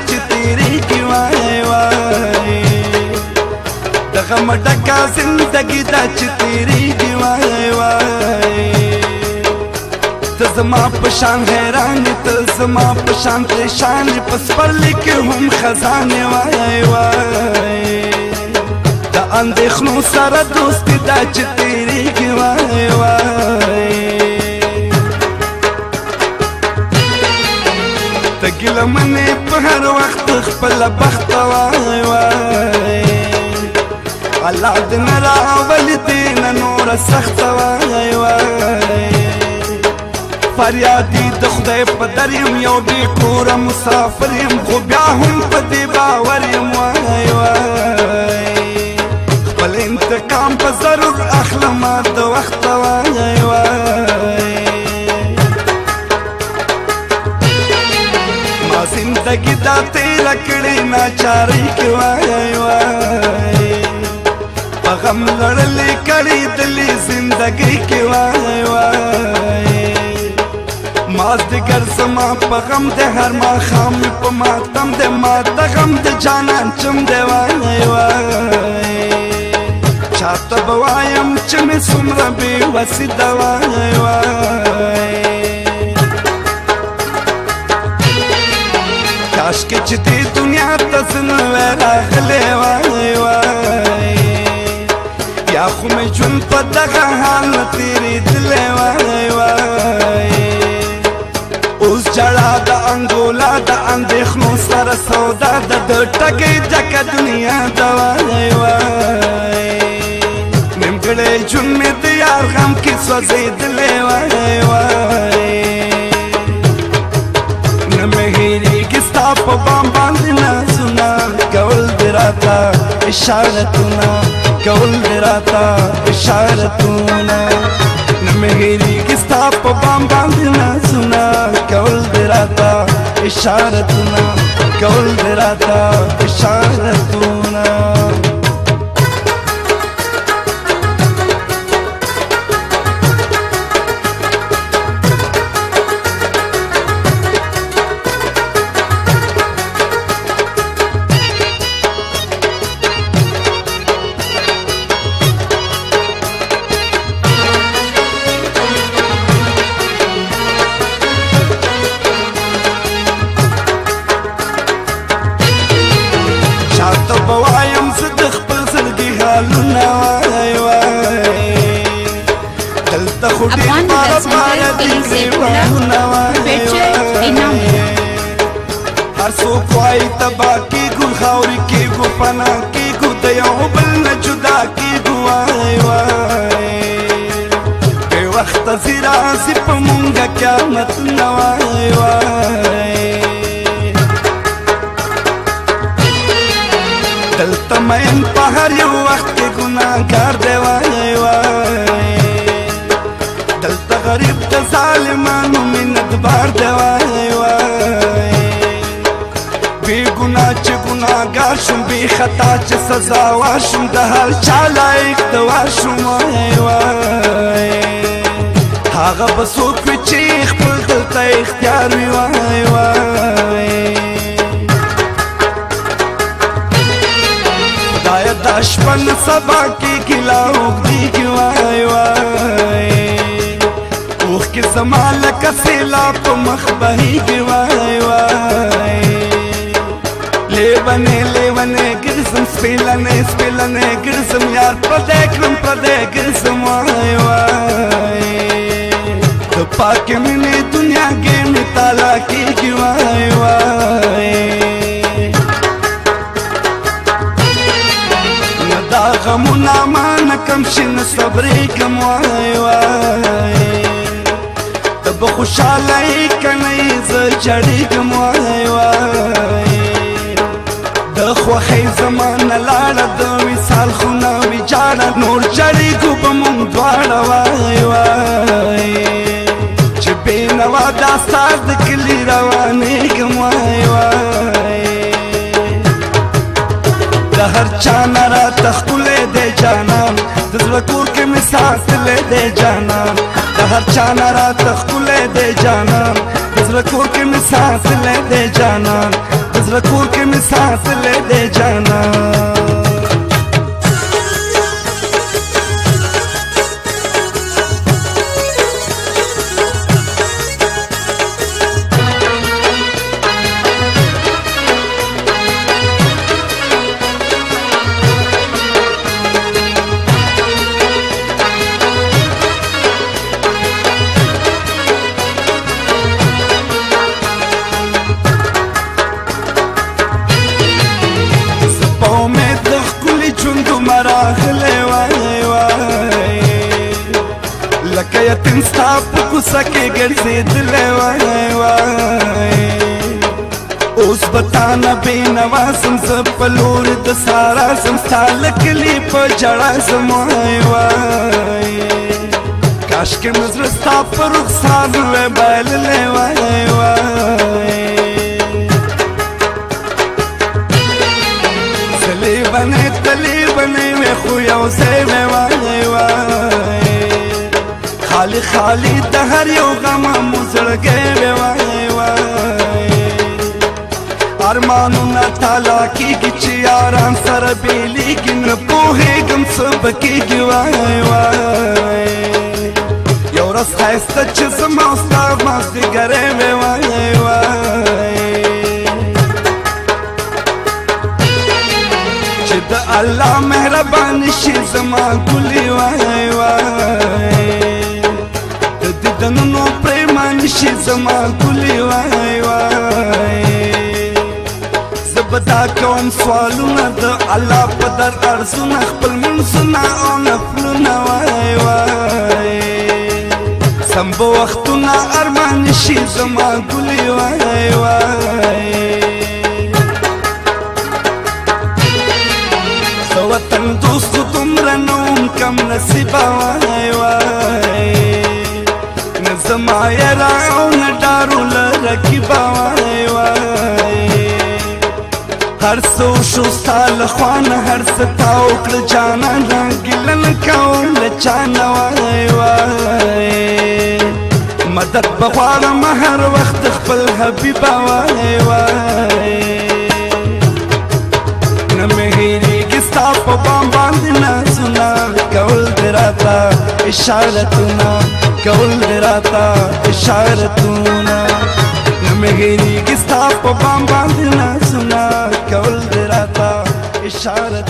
چې تیریږي وای وای د غم ډکه زندګي دا چې تیریږي وای وای ته زما په شان حیران ته زما په شان پریشان په سپرلي کې هم خزانې وای وای د اندېښنو سره دوستي دا چې تیریږي وای وای ته ګیله منې په هر وخت خپله بخته وای وای الله دې نه راولي دې نه نوره سخته وای وای فریادي د خدای په در یم یو بې کوره مسافر یم خو بیا هم په دې باور یم وای وای خپل انتقام په ضرور اخلمه د وخته وای وای ما زندګي دا تیره کړې ناچارۍ کې وای وای په غم لړلې کړې دلې زندګۍ کې وای وای مازدیګر زما په غم د هر ماښام په ماتم د ما د غم د جانان چم دی وای وای چاته به وایم چې مې څومره بېوسي ده وای وای کاشکې چې دې دنیا ته زه نه وای راغلی وای وای یا خو مې ژوند په دغه حال نه تېرېدلی وای وای اوس جړا د انګولا د اندېښنو سره سودا ده د ټګۍ ډکه دنیا ده وای وای نیمګړی ژوند مې د یار غم کې سوځېدلی وای وای نه مې هېرېږي ستا په بام باندې نازونه کول دې راته اشارتونه کول دې راته اشارتونه نه مې هېرېږي ستا په بام باندې نازونه کول دې راته اشارتونه کول دې راته اشارتونه بوایم زه د خپل زړګي حالونه وای وای دلته خو ډېر پاره پاره دي ګریوانونه وای وای هر څوک وایي تبا کېږو خاورې کېږو پناه کېږو د یو بل نه جدا کېږو وای وای بې وخته ځي راځي په مونږه قیامتونه وای وای دلته مین په هر یو وخت کې ګناهګار دی وای وای دلته غریب د ظالمانو منتبار دی وای وای بې ګناه چې ګناهګار شوم بې خطا چې سزاوار شوم د هر چا لایق دوا شوم وای وای هغه به څوک وي چې خپل دلته اختیار وي وای وای خدایه دا شپه نه سبا کېږي لا اوږدېږي وای وای اوښکې زما لکه سیلاب په مخ بهېږي وای وای لیونې لیونې ګرځم سپېلنې سپېلنې ګرځم یار پردی کړم پردی ګرځم وای وای د پاکې مینې دنیا کې مې تالا کېږي وای وای دا غمونه ما نه کم شي نه صبرېږم وای وای ته به خوشحاله یې که نه یې زه جړېږم وای وای د خوښۍ زما نه لاړه د وصال خونه ویجاړه نور جړېږو به مونږ دواړه وای وای چې بېنوا دا ستا د کلي روانېږم وای وای د هر چا نه راته ښکلی دی جانان د زړه کور کې مې ساتلی دی جانان د هر چا نه راته ښکلی دی جانان د زړه کور کې مې ساتلی دی جانان د پزړه کور کې مې ساتلې دی جانا لکه یتیم ستا په کوڅه کې ګرځېدلی وای وای اوس به تا نه بېنوا سم زه په لور د سارا سم ستا له کلي په ژړا سم وای وای کاشکې مې زړه ستا په رخسار وی بایللی وای وای ځلې بنې تلې بنې مې خو یو ځای مې وای وای خالی خالی د هر یو غم مو زړګی وی وای وای ارمانونه تالا کېږي چې یاران سره بېلېږي نه پوهېږم څه به کېږي وای وای یو ورځ ښایسته چې زما او ستا مازدیګری وی وای وای چې د الله مهرباني شي زما ګلې وای وای دنونو پریمانی شي زما ګلې وای وای زه به دا کوم سوالونه د الله په در ارزونه خپل منځونه او نفلونه وای وای سم به وختونه ارماني شي زما ګلې وای وای زه وطن دوست دومره نه وم کم نصیبه وای وای زما یرا او نه ډارو لرکیبه وای وای هر څه وشو ستا له خوا نه هر څه تا وکړه جانانه ګیله نه کوم له چا نه وای وای مدد به غواړم هر وخت خپل حبیبه وای وای نه مې هېرېږي ستا په بام باندې نازونه کول دې راته اشارتونه کول دې راته اشارتونه نه مې هېرېږي ستا په بام باندې نازونه کول دې راته اشارتونه